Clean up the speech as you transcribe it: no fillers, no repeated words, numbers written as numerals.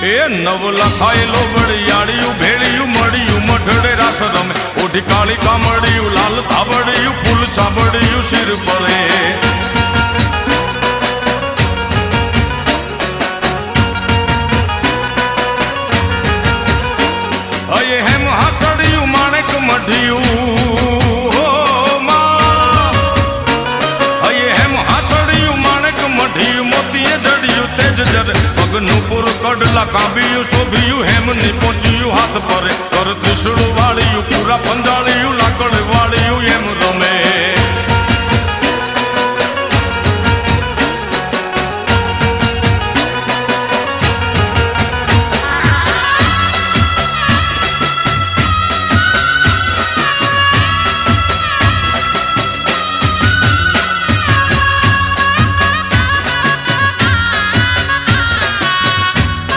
એ નવ લખાયેલો વળિયાળિયું ભેળિયું મળ્યું મઢડે રાસ રમે ઓઢી કાળી કામડિયું લાલ ધાબડિયું ફૂલ સાંભળિયું શિર પરે અયે હેમ હાસડિયું માણેક મઢિયું અયે હેમ હાસડિયું માણેક મઢિયું મોતીએ જડિયું તેજ જરે પગનું પુર કડલા કાંબિયું શોભિયું હેમની પહોંચ્યું હાથ પરે કર ત્રિશુળ વાળિયું પૂરા પંજાળિયું લાકડ વાળિયું એમ રમે